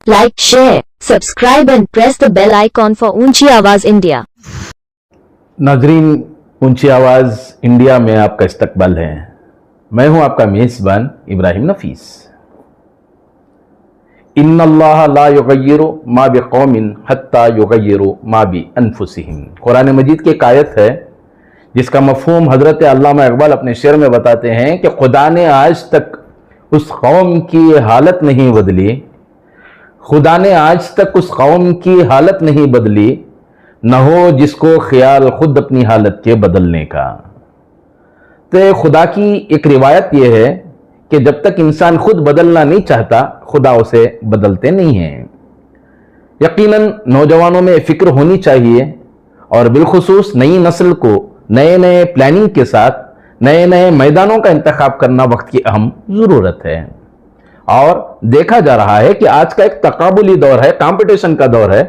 Like, share, subscribe and press the bell icon for ऊंची आवाज India. नाजरीन, ऊंची आवाज इंडिया में आपका इस्तकबाल है। मैं हूं आपका मेजबान इब्राहिम नफीस। इन्नल्लाह ला युगय्यिरु मा बिकौमिन हत्ता युगय्यिरु मा बिअनफुसिहिम। कुरान मजीद की एक आयत है जिसका मफहूम हजरत अल्लामा इकबाल अपने शेर में बताते हैं कि खुदा ने आज तक उस कौम की हालत नहीं बदली, खुदा ने आज तक उस कौम की हालत नहीं बदली, न हो जिसको ख्याल खुद अपनी हालत के बदलने का। तो खुदा की एक रिवायत यह है कि जब तक इंसान खुद बदलना नहीं चाहता, खुदा उसे बदलते नहीं हैं। यकीनन नौजवानों में फिक्र होनी चाहिए और बिलखुसूस नई नस्ल को नए नए प्लानिंग के साथ नए नए मैदानों का इंतखाब करना वक्त की अहम ज़रूरत है। और देखा जा रहा है कि आज का एक तकाबुली दौर है, कंपटीशन का दौर है।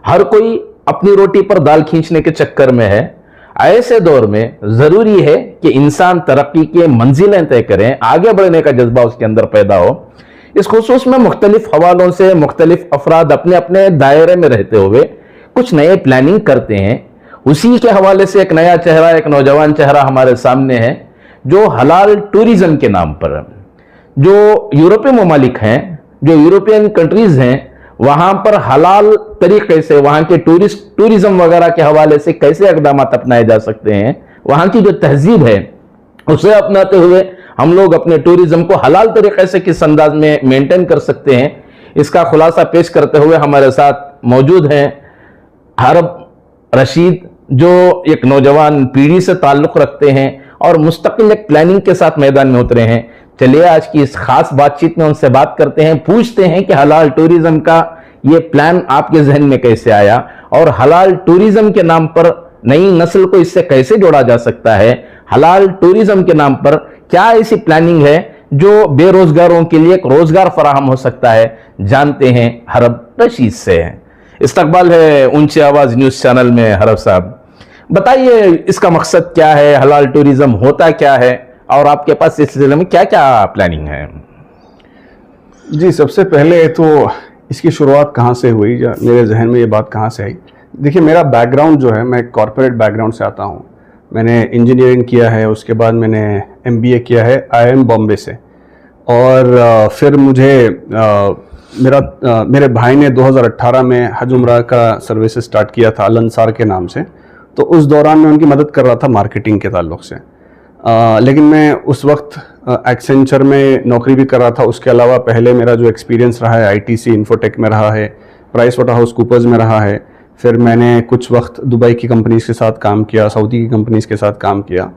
हर कोई अपनी रोटी पर दाल खींचने के चक्कर में है। ऐसे दौर में ज़रूरी है कि इंसान तरक्की के मंजिलें तय करें, आगे बढ़ने का जज्बा उसके अंदर पैदा हो। इस खुसूस में मुख्तलिफ हवालों से मुख्तलिफ अफराद अपने अपने दायरे में रहते हुए कुछ नए प्लानिंग करते हैं। उसी के हवाले से एक नया चेहरा, एक नौजवान चेहरा हमारे सामने है जो हलाल टूरिज्म के नाम पर, जो यूरोपीय ममालिक हैं, जो यूरोपियन कंट्रीज हैं, वहां पर हलाल तरीके से वहां के टूरिज्म वगैरह के हवाले से कैसे इक़दाम अपनाए जा सकते हैं, वहां की जो तहजीब है उसे अपनाते हुए हम लोग अपने टूरिज्म को हलाल तरीके से किस अंदाज में मेंटेन कर सकते हैं, इसका खुलासा पेश करते हुए हमारे साथ मौजूद हैं हरब रशीद, जो एक नौजवान पीढ़ी से ताल्लुक़ रखते हैं और मुस्तकिल एक प्लानिंग के साथ मैदान में उतरे हैं। चलिए आज की इस खास बातचीत में उनसे बात करते हैं, पूछते हैं कि हलाल टूरिज्म का ये प्लान आपके जहन में कैसे आया और हलाल टूरिज्म के नाम पर नई नस्ल को इससे कैसे जोड़ा जा सकता है। हलाल टूरिज्म के नाम पर क्या ऐसी प्लानिंग है जो बेरोजगारों के लिए एक रोजगार फराहम हो सकता है, जानते हैं हरब रशीद से। इस्तकबाल है ऊंची आवाज न्यूज चैनल में। हरब साहब, बताइए इसका मकसद क्या है, हलाल टूरिज्म होता क्या है और आपके पास इस सिलसिले में क्या क्या प्लानिंग है? जी, सबसे पहले तो इसकी शुरुआत कहाँ से हुई, या मेरे जहन में ये बात कहाँ से आई। देखिए, मेरा बैकग्राउंड जो है, मैं कॉर्पोरेट बैकग्राउंड से आता हूँ। मैंने इंजीनियरिंग किया है, उसके बाद मैंने MBA किया है IIM बॉम्बे से। और फिर मेरे भाई ने 2018 में हज उम्रा का सर्विस स्टार्ट किया था अल अंसार के नाम से। तो उस दौरान मैं उनकी मदद कर रहा था मार्केटिंग के ताल्लुक़ से। लेकिन मैं उस वक्त एक्सेंचर में नौकरी भी कर रहा था। उसके अलावा पहले मेरा जो एक्सपीरियंस रहा है ITC इन्फोटेक में रहा है, प्राइस वाटर हाउस कूपर्स में रहा है। फिर मैंने कुछ वक्त दुबई की कंपनीज के साथ काम किया, सऊदी की कंपनीज के साथ काम किया।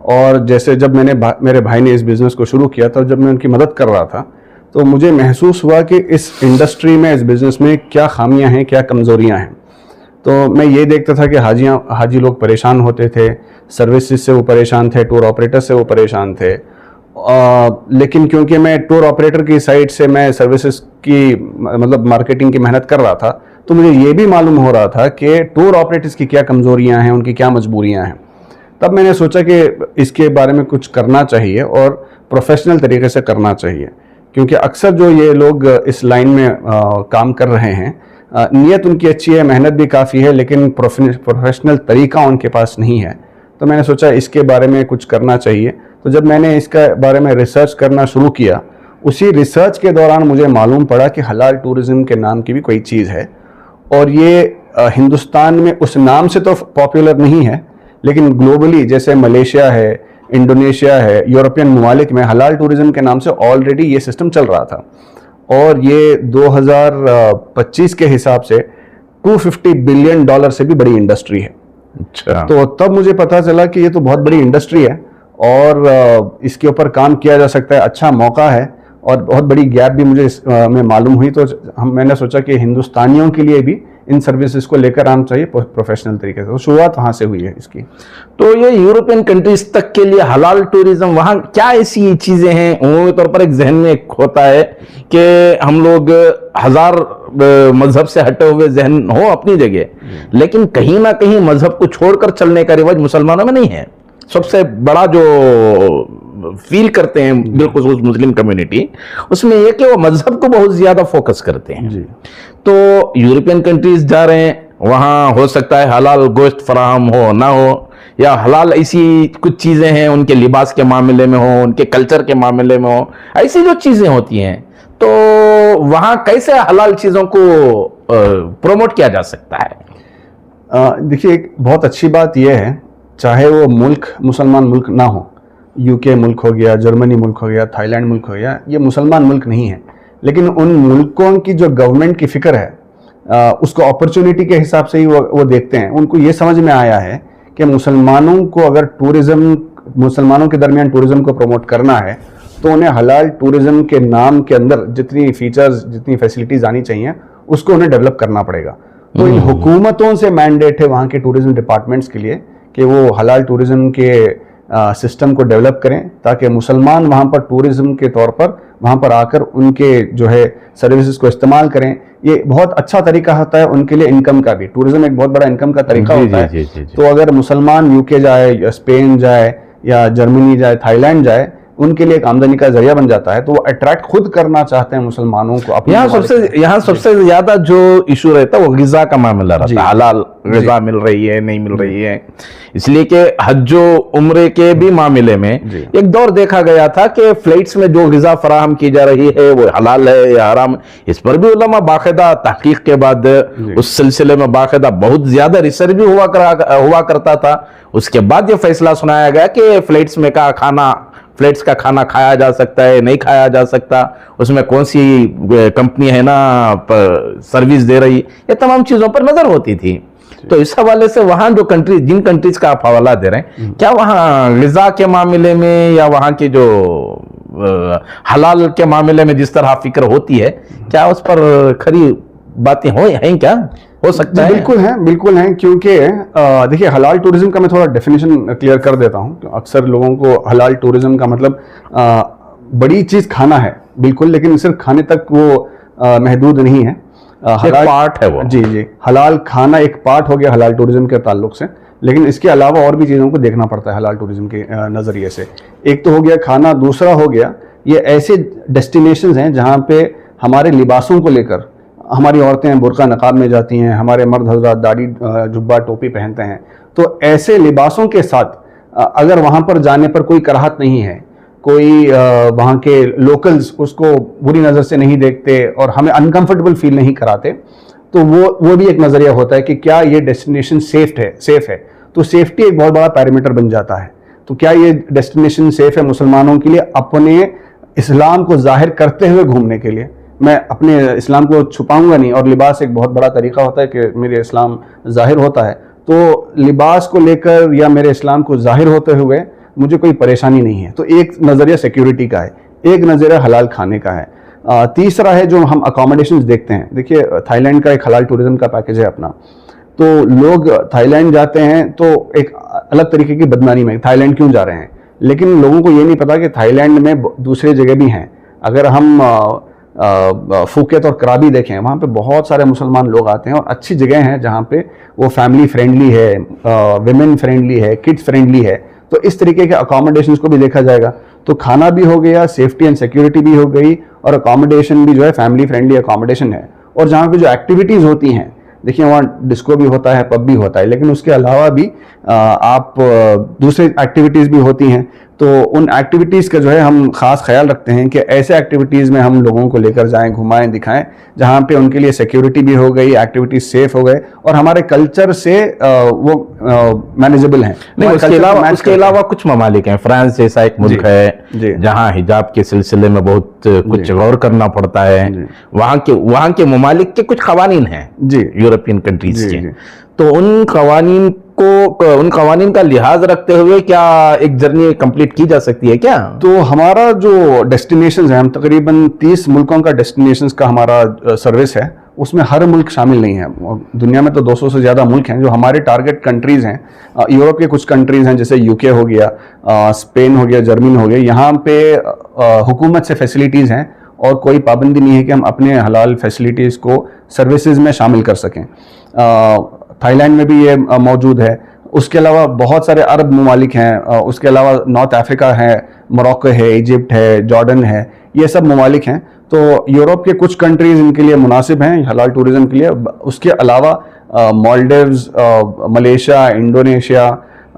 और जैसे जब मेरे भाई ने इस बिज़नेस को शुरू किया था, जब मैं उनकी मदद कर रहा था, तो मुझे महसूस हुआ कि इस इंडस्ट्री में, इस बिज़नेस में क्या खामियां हैं, क्या कमज़ोरियां हैं। तो मैं ये देखता था कि हाजी लोग परेशान होते थे, सर्विसेज से वो परेशान थे, टूर ऑपरेटर से वो परेशान थे। लेकिन क्योंकि मैं टूर ऑपरेटर की साइड से मैं सर्विसेज की मतलब मार्केटिंग की मेहनत कर रहा था, तो मुझे ये भी मालूम हो रहा था कि टूर ऑपरेटर्स की क्या कमज़ोरियां हैं, उनकी क्या मजबूरियां हैं। तब मैंने सोचा कि इसके बारे में कुछ करना चाहिए और प्रोफेशनल तरीके से करना चाहिए, क्योंकि अक्सर जो ये लोग इस लाइन में काम कर रहे हैं, नीयत उनकी अच्छी है, मेहनत भी काफ़ी है, लेकिन प्रोफेशनल तरीका उनके पास नहीं है। तो मैंने सोचा इसके बारे में कुछ करना चाहिए। तो जब मैंने इसके बारे में रिसर्च करना शुरू किया, उसी रिसर्च के दौरान मुझे मालूम पड़ा कि हलाल टूरिज़म के नाम की भी कोई चीज़ है। और ये हिंदुस्तान में उस नाम से तो पॉपुलर नहीं है, लेकिन ग्लोबली जैसे मलेशिया है, इंडोनेशिया है, यूरोपियन ममालिक में हलाल टूरिज़म के नाम से ऑलरेडी ये सिस्टम चल रहा था। और ये 2025 के हिसाब से $250 बिलियन से भी बड़ी इंडस्ट्री है। अच्छा। तो तब मुझे पता चला कि ये तो बहुत बड़ी इंडस्ट्री है और इसके ऊपर काम किया जा सकता है, अच्छा मौका है। और बहुत बड़ी गैप भी मुझे में मालूम हुई। तो मैंने सोचा कि हिंदुस्तानियों के लिए भी इन सर्विसेज को लेकर आना चाहिए प्रोफेशनल तरीके से। तो शुरुआत वहाँ से हुई है इसकी। तो ये यूरोपियन कंट्रीज तक के लिए हलाल टूरिज्म, वहाँ क्या ऐसी चीज़ें हैं? उमूमी तौर पर एक जहन में एक होता है कि हम लोग हजार मजहब से हटे हुए जहन हो अपनी जगह, लेकिन कहीं ना कहीं मजहब को छोड़कर चलने का रिवाज मुसलमानों में नहीं है। सबसे बड़ा जो फील करते हैं बिल्कुल उस मुस्लिम कम्युनिटी, उसमें यह कि वो मजहब को बहुत ज्यादा फोकस करते हैं। जी। तो यूरोपियन कंट्रीज जा रहे हैं, वहाँ हो सकता है हलाल गोश्त फराहम हो ना हो, या हलाल ऐसी कुछ चीज़ें हैं उनके लिबास के मामले में हो, उनके कल्चर के मामले में हो, ऐसी जो चीज़ें होती हैं, तो वहाँ कैसे हलाल चीज़ों को प्रमोट किया जा सकता है? देखिए, एक बहुत अच्छी बात यह है, चाहे वो मुल्क मुसलमान मुल्क ना हो, यूके मुल्क हो गया, जर्मनी मुल्क हो गया, थाईलैंड मुल्क हो गया, ये मुसलमान मुल्क नहीं है, लेकिन उन मुल्कों की जो गवर्नमेंट की फ़िक्र है, उसको अपॉर्चुनिटी के हिसाब से ही वो देखते हैं। उनको ये समझ में आया है कि मुसलमानों को अगर मुसलमानों के दरमियान टूरिज़्म को प्रमोट करना है, तो उन्हें हलाल टूरिज़्म के नाम के अंदर जितनी फीचर्स, जितनी फैसिलिटीज़ आनी चाहिए, उसको उन्हें डेवलप करना पड़ेगा। तो इन हुकूमतों से मैंडेट है वहाँ के टूरिज़्म डिपार्टमेंट्स के लिए कि वो हलाल टूरिज़्म के सिस्टम को डेवलप करें, ताकि मुसलमान वहाँ पर टूरिज़्म के तौर पर वहाँ पर आकर उनके जो है सर्विसेज को इस्तेमाल करें। ये बहुत अच्छा तरीका होता है उनके लिए इनकम का भी। टूरिज्म एक बहुत बड़ा इनकम का तरीका होता है। तो अगर मुसलमान यूके जाए या स्पेन जाए या जर्मनी जाए, थाईलैंड जाए, उनके लिए एक आमदनी का जरिया बन जाता है। तो वो अट्रैक्ट खुद करना चाहते हैं मुसलमानों को। यहाँ सबसे ज्यादा जो इशू रहता है वो गिजा का मामला रहता है, हलाल गिजा मिल रही है नहीं मिल रही है। इसलिए कि हज उम्रे के भी मामले में एक दौर देखा गया था कि फ्लाइट्स में जो गिजा फराहम की जा रही है वो हलाल है या हराम, इस पर भी उलमा बाकायदा तहकीक के बाद उस सिलसिले में बाकायदा बहुत ज्यादा रिसर्च भी हुआ करता था। उसके बाद ये फैसला सुनाया गया कि फ्लाइट्स का खाना खाया जा सकता है, नहीं खाया जा सकता, उसमें कौन सी कंपनी है ना सर्विस दे रही, ये तमाम चीज़ों पर नज़र होती थी। तो इस हवाले से वहाँ जो जिन कंट्रीज का आप हवाला दे रहे हैं, क्या वहाँ गिज़ा के मामले में या वहाँ के जो हलाल के मामले में जिस तरह फिक्र होती है, क्या उस पर खरी बातें हैं, क्या हो सकता है? बिल्कुल हैं, क्योंकि देखिए हलाल टूरिज्म का मैं थोड़ा डेफिनेशन क्लियर कर देता हूं। अक्सर लोगों को हलाल टूरिज्म का मतलब बड़ी चीज़ खाना है, बिल्कुल, लेकिन सिर्फ खाने तक वो महदूद नहीं है। हलाल पार्ट है वो। जी, हलाल खाना एक पार्ट हो गया हलाल टूरिज्म के ताल्लुक से, लेकिन इसके अलावा और भी चीज़ों को देखना पड़ता है हलाल टूरिज्म के नज़रिए से। एक तो हो गया खाना, दूसरा हो गया ये ऐसे डेस्टिनेशंस हैं जहाँ पे हमारे लिबासों को लेकर हमारी औरतें बुर्का नकाब में जाती हैं, हमारे मर्द हजरात दाढ़ी जुब्बा टोपी पहनते हैं। तो ऐसे लिबासों के साथ अगर वहाँ पर जाने पर कोई कराहत नहीं है, कोई वहाँ के लोकल्स उसको बुरी नज़र से नहीं देखते और हमें अनकंफर्टेबल फील नहीं कराते, तो वो भी एक नज़रिया होता है कि क्या ये डेस्टिनेशन सेफ है। तो सेफ्टी एक बहुत बड़ा पैरामीटर बन जाता है। तो क्या ये डेस्टिनेशन सेफ है मुसलमानों के लिए अपने इस्लाम को जाहिर करते हुए घूमने के लिए? मैं अपने इस्लाम को छुपाऊंगा नहीं, और लिबास एक बहुत बड़ा तरीका होता है कि मेरे इस्लाम जाहिर होता है। तो लिबास को लेकर या मेरे इस्लाम को जाहिर होते हुए मुझे कोई परेशानी नहीं है। तो एक नज़रिया सिक्योरिटी का है, एक नज़रिया हलाल खाने का है। तीसरा है जो हम अकोमोडेशंस देखते हैं। देखिए थाईलैंड का एक हलाल टूरिज्म का पैकेज है अपना। तो लोग थाईलैंड जाते हैं तो एक अलग तरीके की बदनामी में थाईलैंड क्यों जा रहे हैं, लेकिन लोगों को ये नहीं पता कि थाईलैंड में दूसरे जगह भी हैं। अगर हम फुकेत और कराबी देखें, वहाँ पे बहुत सारे मुसलमान लोग आते हैं और अच्छी जगह हैं जहाँ पे वो फैमिली फ्रेंडली है, विमेन फ्रेंडली है, किड्स फ्रेंडली है। तो इस तरीके के अकोमोडेशंस को भी देखा जाएगा। तो खाना भी हो गया, सेफ्टी एंड सिक्योरिटी भी हो गई, और अकोमोडेशन भी जो है फैमिली फ्रेंडली अकोमोडेशन है। और जहाँ पे जो एक्टिविटीज़ होती हैं, देखिए वहाँ डिस्को भी होता है, पब भी होता है, लेकिन उसके अलावा भी आप दूसरे एक्टिविटीज़ भी होती हैं। तो उन एक्टिविटीज़ का जो है हम ख़ास ख्याल रखते हैं कि ऐसे एक्टिविटीज़ में हम लोगों को लेकर जाएं, घुमाएं, दिखाएं, जहाँ पे उनके लिए सिक्योरिटी भी हो गई, एक्टिविटीज़ सेफ हो गए और हमारे कल्चर से वो मैनेजेबल हैं। नहीं, उसके अलावा कुछ ममालिक हैं, फ्रांस जैसा एक मुल्क है जहाँ हिजाब के सिलसिले में बहुत कुछ गौर करना पड़ता है। वहाँ के ममालिक के कुछ कवानीन हैं यूरोपियन कंट्रीज के। तो उन कवानीन का लिहाज रखते हुए क्या एक जर्नी कंप्लीट की जा सकती है क्या? तो हमारा जो डेस्टिनेशंस है, हम तकरीबन 30 मुल्कों का डेस्टिनेशंस का हमारा सर्विस है, उसमें हर मुल्क शामिल नहीं है। दुनिया में तो 200 से ज़्यादा मुल्क हैं जो हमारे टारगेट कंट्रीज़ हैं। यूरोप के कुछ कंट्रीज़ हैं जैसे यूके हो गया, स्पेन हो गया, जर्मनी हो गया। यहाँ पे हुकूमत से फैसिलिटीज़ हैं और कोई पाबंदी नहीं है कि हम अपने हलाल फैसिलिटीज़ को सर्विसेज में शामिल कर सकें। थाईलैंड में भी ये मौजूद है। उसके अलावा बहुत सारे अरब ममालिक हैं, उसके अलावा नॉर्थ अफ्रीका है, मोरक्को है, इजिप्ट है, जॉर्डन है, ये सब ममालिक हैं। तो यूरोप के कुछ कंट्रीज इनके लिए मुनासिब हैं हलाल टूरिज्म के लिए। उसके अलावा मालदीव्स, मलेशिया, इंडोनेशिया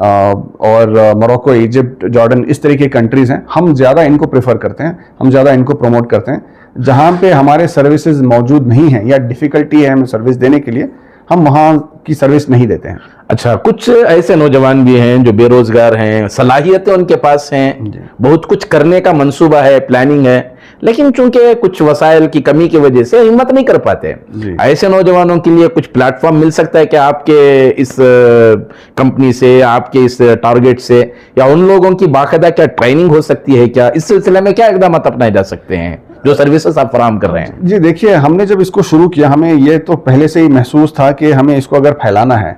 और मोरक्को, इजिप्ट, जॉर्डन, इस तरह की कंट्रीज हैं। हम ज़्यादा इनको प्रेफर करते हैं, हम ज़्यादा इनको प्रमोट करते हैं। जहाँ पे हमारे सर्विसेज मौजूद नहीं हैं या डिफ़िकल्टी है हमें सर्विस देने के लिए, हम वहाँ की सर्विस नहीं देते हैं। अच्छा, कुछ ऐसे नौजवान भी हैं जो बेरोजगार हैं, सलाहियतें उनके पास हैं, बहुत कुछ करने का मंसूबा है, प्लानिंग है, लेकिन चूंकि कुछ वसाइल की कमी की वजह से हिम्मत नहीं कर पाते। ऐसे नौजवानों के लिए कुछ प्लेटफॉर्म मिल सकता है क्या आपके इस कंपनी से, आपके इस टारगेट से, या उन लोगों की बाकायदा क्या ट्रेनिंग हो सकती है क्या? इस सिलसिले में क्या इकदाम अपनाए जा सकते हैं जो सर्विसेज आप फराहम कर रहे हैं? जी देखिए, हमने जब इसको शुरू किया, हमें ये तो पहले से ही महसूस था कि हमें इसको अगर फैलाना है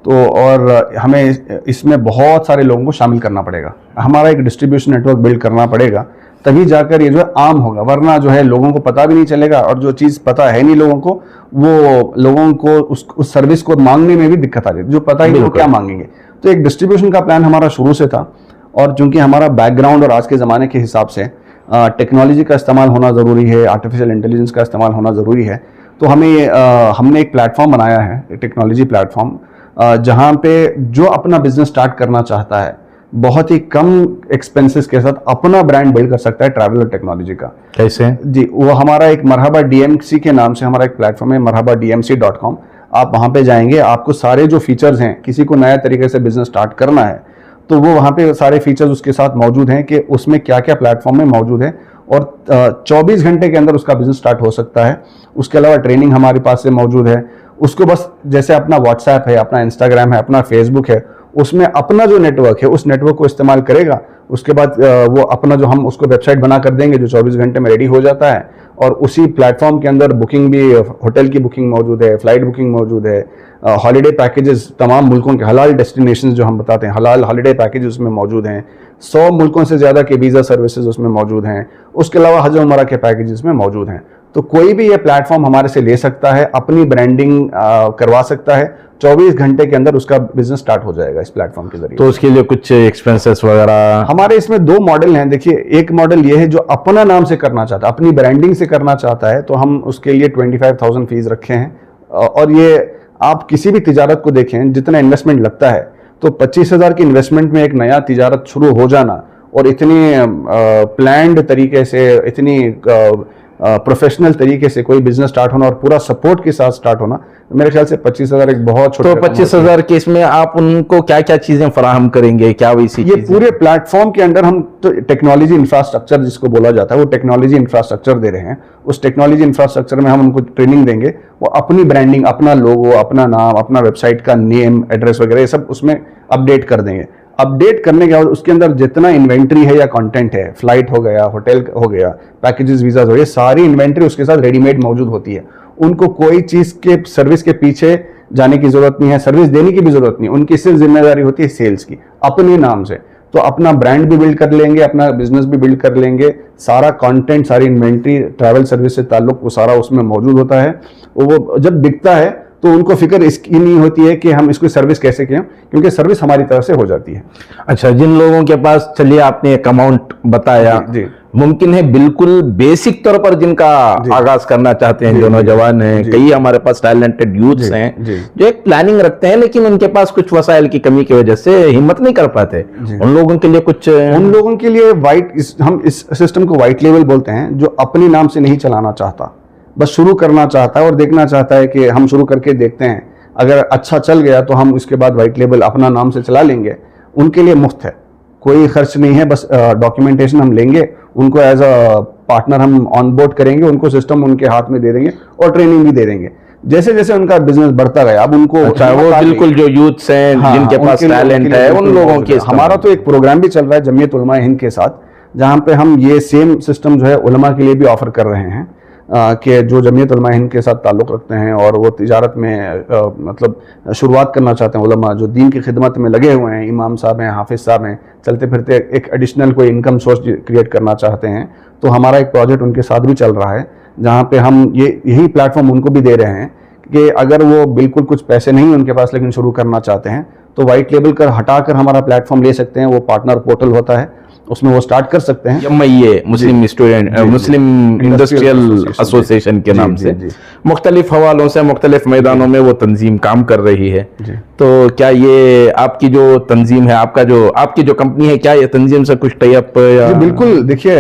तो, और हमें इसमें बहुत सारे लोगों को शामिल करना पड़ेगा, हमारा एक डिस्ट्रीब्यूशन नेटवर्क बिल्ड करना पड़ेगा, तभी जाकर ये जो है आम होगा। वरना जो है लोगों को पता भी नहीं चलेगा, और जो चीज़ पता है नहीं लोगों को, वो लोगों को उस सर्विस को मांगने में भी दिक्कत आ जाती है। जो पता ही नहीं वो क्या मांगेंगे। तो एक डिस्ट्रीब्यूशन का प्लान हमारा शुरू से था, और चूंकि हमारा बैकग्राउंड और आज के ज़माने के हिसाब से टेक्नोलॉजी का इस्तेमाल होना ज़रूरी है, आर्टिफिशियल इंटेलिजेंस का इस्तेमाल होना ज़रूरी है, तो हमने एक प्लेटफॉर्म बनाया है, टेक्नोलॉजी प्लेटफॉर्म, जहाँ पे जो अपना बिजनेस स्टार्ट करना चाहता है बहुत ही कम एक्सपेंसेस के साथ अपना ब्रांड बिल्ड कर सकता है ट्रैवल और टेक्नोलॉजी का। कैसे? जी, वो हमारा एक मरहबा DMC के नाम से हमारा एक प्लेटफॉर्म है, marhabadmc.com। आप वहाँ पे जाएंगे, आपको सारे जो फीचर्स हैं, किसी को नया तरीके से बिजनेस स्टार्ट करना है तो वो वहाँ पे सारे फीचर्स उसके साथ मौजूद हैं कि उसमें क्या क्या प्लेटफॉर्म में मौजूद है, और 24 घंटे के अंदर उसका बिजनेस स्टार्ट हो सकता है। उसके अलावा ट्रेनिंग हमारे पास से मौजूद है। उसको बस जैसे अपना व्हाट्सएप है, अपना इंस्टाग्राम है, अपना फेसबुक है, उसमें अपना जो नेटवर्क है उस नेटवर्क को इस्तेमाल करेगा। उसके बाद वो अपना जो हम उसको वेबसाइट बना कर देंगे जो 24 घंटे में रेडी हो जाता है, और उसी प्लेटफॉर्म के अंदर बुकिंग भी, होटल की बुकिंग मौजूद है, फ्लाइट बुकिंग मौजूद है, हॉलीडे पैकेजेस, तमाम मुल्कों के हलाल डेस्टिनेशंस जो हम बताते हैं, हलाल हॉलीडे पैकेजेस उसमें मौजूद हैं। 100 मुल्कों से ज़्यादा के वीज़ा सर्विसेज उसमें मौजूद हैं। उसके अलावा हज उमरा के पैकेजेस में मौजूद हैं। तो कोई भी ये प्लेटफॉर्म हमारे से ले सकता है, अपनी ब्रांडिंग करवा सकता है, 24 घंटे के अंदर उसका बिजनेस स्टार्ट हो जाएगा इस प्लेटफॉर्म के जरिए। तो उसके लिए कुछ एक्सपेंसेस वगैरह? हमारे इसमें 2 मॉडल हैं। देखिए, एक मॉडल ये है जो अपना नाम से करना चाहता है, अपनी ब्रांडिंग से करना चाहता है, तो हम उसके लिए 25,000 फीस रखे हैं। और ये आप किसी भी तिजारत को देखें, जितना इन्वेस्टमेंट लगता है, तो 25,000 की इन्वेस्टमेंट में एक नया तिजारत शुरू हो जाना, और इतनी प्लान्ड तरीके से, इतनी प्रोफेशनल तरीके से कोई बिजनेस स्टार्ट होना और पूरा सपोर्ट के साथ स्टार्ट होना, मेरे ख्याल से 25,000 एक बहुत छोटा। तो 25,000 के इसमें आप उनको क्या क्या चीजें फराहम करेंगे? क्या वैसी ये पूरे प्लेटफॉर्म के अंदर हम तो टेक्नोलॉजी इंफ्रास्ट्रक्चर जिसको बोला जाता है, वो टेक्नोलॉजी इंफ्रास्ट्रक्चर दे रहे हैं। उस टेक्नोलॉजी इंफ्रास्ट्रक्चर में हम उनको ट्रेनिंग देंगे, वो अपनी ब्रांडिंग, अपना लोगो, अपना नाम, अपना वेबसाइट का नेम, एड्रेस वगैरह ये सब उसमें अपडेट कर देंगे। अपडेट करने के बाद उसके अंदर जितना इन्वेंट्री है या कंटेंट है, फ्लाइट हो गया, होटल हो गया, पैकेजेस, वीज़ाज हो गए, सारी इन्वेंट्री उसके साथ रेडीमेड मौजूद होती है। उनको कोई चीज़ के सर्विस के पीछे जाने की ज़रूरत नहीं है, सर्विस देने की भी ज़रूरत नहीं है। उनकी सिर्फ जिम्मेदारी होती है सेल्स की, अपने नाम से। तो अपना ब्रांड भी बिल्ड कर लेंगे, अपना बिजनेस भी बिल्ड कर लेंगे, सारा कंटेंट, सारी इन्वेंट्री, ट्रैवल सर्विस से ताल्लुक, वो सारा उसमें मौजूद होता है। वो जब बिकता है तो उनको फिक्र इसकी नहीं होती है कि हम इसको सर्विस कैसे किए, क्योंकि सर्विस हमारी तरफ से हो जाती है। अच्छा, जिन लोगों के पास, चलिए आपने एक अमाउंट बताया, जी, मुमकिन है बिल्कुल बेसिक तौर पर जिनका आगाज करना चाहते हैं, जो नौजवान हैं, कई हमारे पास टैलेंटेड यूथ्स हैं जो एक प्लानिंग रखते हैं, लेकिन उनके पास कुछ वसाइल की कमी की वजह से हिम्मत नहीं कर पाते, उन लोगों के लिए कुछ? उन लोगों के लिए हम इस सिस्टम को व्हाइट लेवल बोलते हैं, जो अपने नाम से नहीं चलाना चाहता, बस शुरू करना चाहता है और देखना चाहता है कि हम शुरू करके देखते हैं, अगर अच्छा चल गया तो हम उसके बाद व्हाइट लेबल अपना नाम से चला लेंगे। उनके लिए मुफ्त है, कोई खर्च नहीं है, बस डॉक्यूमेंटेशन हम लेंगे, उनको एज अ पार्टनर हम ऑन बोर्ड करेंगे, उनको सिस्टम उनके हाथ में दे देंगे और ट्रेनिंग भी दे देंगे। जैसे जैसे उनका बिजनेस बढ़ता गया, अब उनको वो बिल्कुल जो यूथ्स हैं, जिनके पास टैलेंट है, उन लोगों के। हमारा तो एक प्रोग्राम भी चल रहा है जमीयत उलमा हिंद के साथ, जहाँ पे हम ये सेम सिस्टम जो है उलमा के लिए भी ऑफर कर रहे हैं, कि जो जमीयत उलमा हिंद के साथ ताल्लुक़ रखते हैं और वो तिजारत में मतलब शुरुआत करना चाहते हैं, उलमा जो दीन की खिदमत में लगे हुए हैं, इमाम साहब हैं, हाफिज़ साहब हैं, चलते फिरते एक एडिशनल कोई इनकम सोर्स क्रिएट करना चाहते हैं, तो हमारा एक प्रोजेक्ट उनके साथ भी चल रहा है, जहाँ पे हम यही प्लेटफॉर्म उनको भी दे रहे हैं कि अगर वो बिल्कुल कुछ पैसे नहीं उनके पास लेकिन शुरू करना चाहते हैं, तो वाइट लेबल कर हटाकर हमारा प्लेटफॉर्म ले सकते हैं। वो पार्टनर पोर्टल होता है, उसमें वो स्टार्ट कर सकते हैं। MIA मुस्लिम स्टूडेंट मुस्लिम इंडस्ट्रियल एसोसिएशन के नाम से मुख्तलिफ हवालों से मुख्तलिफ मैदानों में वो तंजीम काम कर रही है। तो क्या ये आपकी जो तंजीम है, आपकी जो कंपनी है, क्या ये तंजीम से कुछ टाई अप या? बिल्कुल, देखिए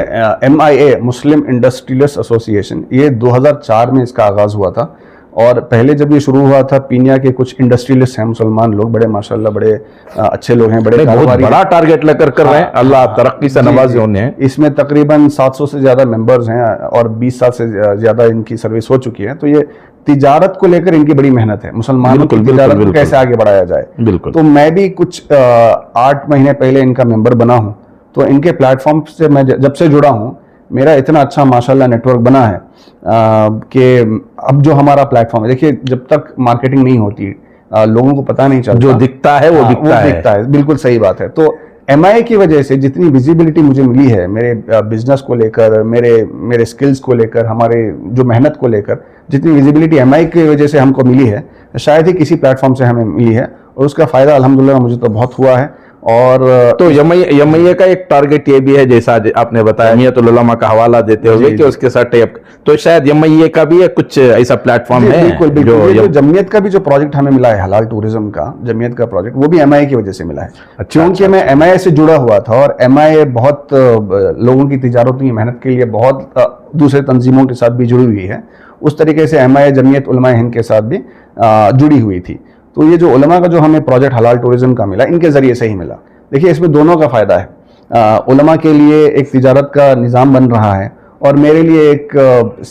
MIA मुस्लिम इंडस्ट्रियलिस्ट एसोसिएशन, ये 2004 में इसका आगाज हुआ था। और पहले जब ये शुरू हुआ था, पीनिया के कुछ इंडस्ट्रियलिस्ट हैं मुसलमान लोग, बड़े माशाल्लाह बड़े अच्छे लोग हैं, बड़े बहुत बड़ा टारगेट लेकर कर रहे हैं। अल्लाह तरक्की से नवाजे उन्हें। इसमें तकरीबन 700 से ज्यादा मेंबर्स हैं और 20 साल से ज्यादा इनकी सर्विस हो चुकी है। तो ये तिजारत को लेकर इनकी बड़ी मेहनत है, मुसलमानों की तिजारत को कैसे आगे बढ़ाया जाए। बिल्कुल। तो मैं भी कुछ 8 महीने पहले इनका मेंबर बना हूँ। तो इनके प्लेटफॉर्म से मैं जब से जुड़ा हूँ, मेरा इतना अच्छा माशाल्लाह नेटवर्क बना है कि अब जो हमारा प्लेटफॉर्म है, देखिए जब तक मार्केटिंग नहीं होती लोगों को पता नहीं चलता, जो दिखता है वो दिखता है। बिल्कुल सही बात है। तो MIA की वजह से जितनी विजिबिलिटी मुझे मिली है मेरे बिजनेस को लेकर, मेरे स्किल्स को लेकर, हमारे जो मेहनत को लेकर, जितनी विजिबिलिटी MIA की वजह से हमको मिली है, शायद ही किसी प्लेटफॉर्म से हमें मिली है। और उसका फायदा अल्हम्दुलिल्लाह मुझे तो बहुत हुआ है। और तो MIA का एक टारगेट ये भी है, जैसा आपने बताया जमीयतुल उलमा का हवाला देते हुए कि उसके साथ टाइप, तो शायद MIA का भी कुछ ऐसा प्लेटफॉर्म है। बिल्कुल बिल्कुल। जो जमीयत का भी जो प्रोजेक्ट हमें मिला है, हलाल टूरिज्म का जमीयत का प्रोजेक्ट, वो भी MIA की वजह से मिला है। क्योंकि मैं MIA से जुड़ा हुआ था और MIA बहुत लोगों की तिजारत की मेहनत के लिए बहुत दूसरे तंजीमों के साथ भी जुड़ी हुई है। उस तरीके से MIA जमीयत उलमा हिंद के साथ भी जुड़ी हुई थी। तो ये जो उलमा का जो हमें प्रोजेक्ट हलाल टूरिज्म का मिला, इनके जरिए से ही मिला। देखिए इसमें दोनों का फायदा है। उलमा के लिए एक तिजारत का निज़ाम बन रहा है और मेरे लिए एक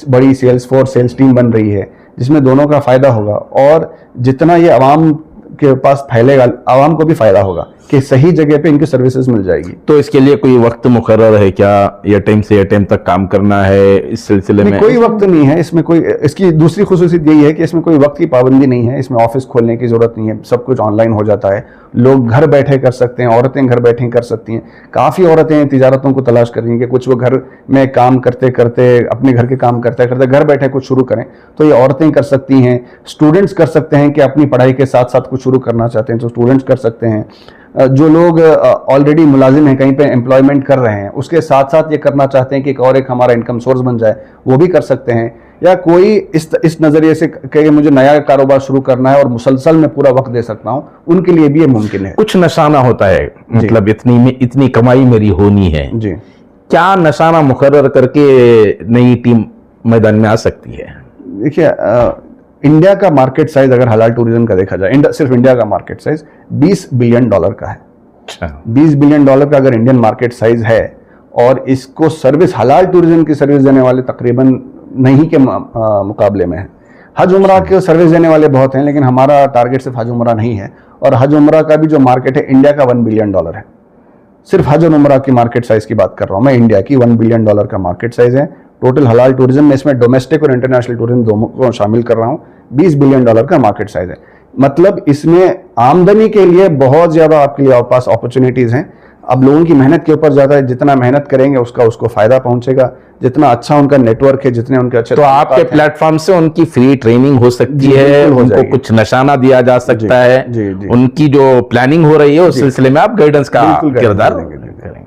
बड़ी सेल्स टीम बन रही है, जिसमें दोनों का फायदा होगा। और जितना ये आवाम के पास फैलेगा, आवाम को भी फायदा होगा कि सही जगह पे इनकी सर्विसेज मिल जाएगी। तो इसके लिए कोई वक्त मुकर्रर है क्या, ये टाइम से ये टाइम तक काम करना है इस सिलसिले में? कोई वक्त नहीं है इसमें। कोई इसकी दूसरी खुसूसियत यही है कि इसमें कोई वक्त की पाबंदी नहीं है। इसमें ऑफिस खोलने की जरूरत नहीं है, सब कुछ ऑनलाइन हो जाता है। लोग घर बैठे कर सकते हैं, औरतें घर बैठे कर सकती हैं। काफ़ी औरतें तिजारतों को तलाश कर रही हैं कि कुछ वो घर में काम करते करते, अपने घर के काम करते करते घर बैठे कुछ शुरू करें, तो ये औरतें कर सकती हैं। स्टूडेंट्स कर सकते हैं कि अपनी पढ़ाई के साथ साथ कुछ शुरू करना चाहते हैं तो स्टूडेंट्स कर सकते हैं। जो लोग ऑलरेडी मुलाजिम हैं, कहीं पे एम्प्लॉयमेंट कर रहे हैं, उसके साथ साथ ये करना चाहते हैं कि एक हमारा इनकम सोर्स बन जाए, वो भी कर सकते हैं। या कोई इस नज़रिए से कि मुझे नया कारोबार शुरू करना है और मुसलसल में पूरा वक्त दे सकता हूँ, उनके लिए भी ये मुमकिन है। कुछ निशाना होता है, मतलब इतनी कमाई मेरी होनी है जी, क्या निशाना मुकर्रर करके नई टीम मैदान में आ सकती है? देखिए इंडिया का मार्केट साइज अगर हलाल टूरिज्म का देखा जाए, सिर्फ इंडिया का मार्केट साइज $20 बिलियन का है। अच्छा, $20 बिलियन का अगर इंडियन मार्केट साइज है और इसको सर्विस, हलाल टूरिज्म की सर्विस देने वाले तकरीबन नहीं के मुकाबले में है। हज उम्रा के सर्विस देने वाले बहुत हैं, लेकिन हमारा टारगेट सिर्फ हज उम्रा नहीं है। और हज उम्रा का भी जो मार्केट है इंडिया का $1 बिलियन है। सिर्फ हज और उम्रा की मार्केट साइज की बात कर रहा हूँ मैं, इंडिया की $1 बिलियन का मार्केट साइज है। टोटल हलाल टूरिज्म में इसमें डोमेस्टिक और इंटरनेशनल टूरिज्म दोनों को शामिल कर रहा हूँ। $20 बिलियन का मार्केट साइज है। मतलब इसमें आमदनी के लिए बहुत ज्यादा आपके लिए पास अपॉर्चुनिटीज हैं। अब लोगों की मेहनत के ऊपर ज्यादा है, जितना मेहनत करेंगे उसको फायदा पहुंचेगा, जितना अच्छा उनका नेटवर्क है, जितने उनके अच्छे। तो आपके प्लेटफॉर्म से उनकी फ्री ट्रेनिंग हो सकती है, उनको कुछ निशाना दिया जा सकता है, उनकी जो प्लानिंग हो रही है उस सिलसिले में आप गाइडेंस का किरदार करेंगे।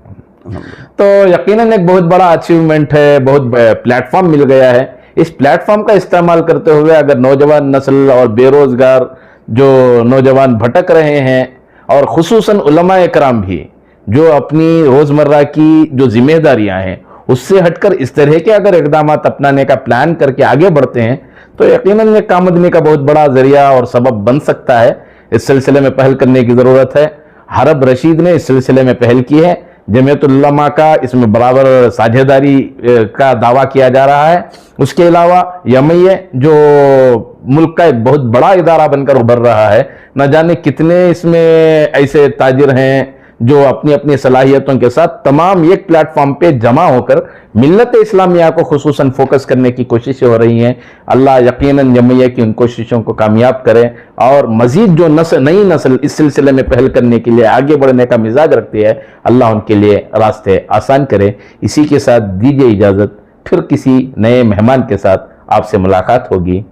तो यकीनन एक बहुत बड़ा अचीवमेंट है, बहुत प्लेटफॉर्म मिल गया है। इस प्लेटफॉर्म का इस्तेमाल करते हुए अगर नौजवान नस्ल और बेरोजगार जो नौजवान भटक रहे हैं, और खुसूसन उलमा इकराम भी जो अपनी रोजमर्रा की जो जिम्मेदारियां हैं उससे हटकर इस तरह के अगर इकदाम अपनाने का प्लान करके आगे बढ़ते हैं, तो यकीनन ये आमदनी का बहुत बड़ा जरिया और सबब बन सकता है। इस सिलसिले में पहल करने की जरूरत है। हरब रशीद ने इस सिलसिले में पहल की है। जमीयतुल उलमा का इसमें बराबर साझेदारी का दावा किया जा रहा है। उसके अलावा MIA जो मुल्क का एक बहुत बड़ा इदारा बनकर उभर रहा है, न जाने कितने इसमें ऐसे ताजिर हैं जो अपनी अपनी सलाहियतों के साथ तमाम एक प्लेटफॉर्म पे जमा होकर मिल्लत इस्लामिया को खुसूसन फोकस करने की कोशिशें हो रही हैं। अल्लाह यकीनन MIA की उन कोशिशों को कामयाब करे और मजीद जो नई नस्ल इस सिलसिले में पहल करने के लिए आगे बढ़ने का मिजाज रखती है, अल्लाह उनके लिए रास्ते आसान करे। इसी के साथ दीजिए इजाजत, फिर किसी नए मेहमान के साथ आपसे मुलाकात होगी।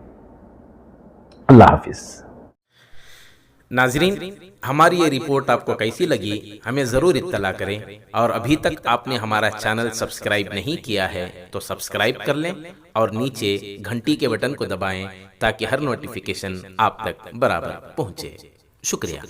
अल्लाह हाफिज। नाजरीन, हमारी ये रिपोर्ट आपको कैसी लगी हमें ज़रूर इत्तला करें, और अभी तक आपने हमारा चैनल सब्सक्राइब नहीं किया है तो सब्सक्राइब कर लें और नीचे घंटी के बटन को दबाएं ताकि हर नोटिफिकेशन आप तक बराबर पहुंचे। शुक्रिया।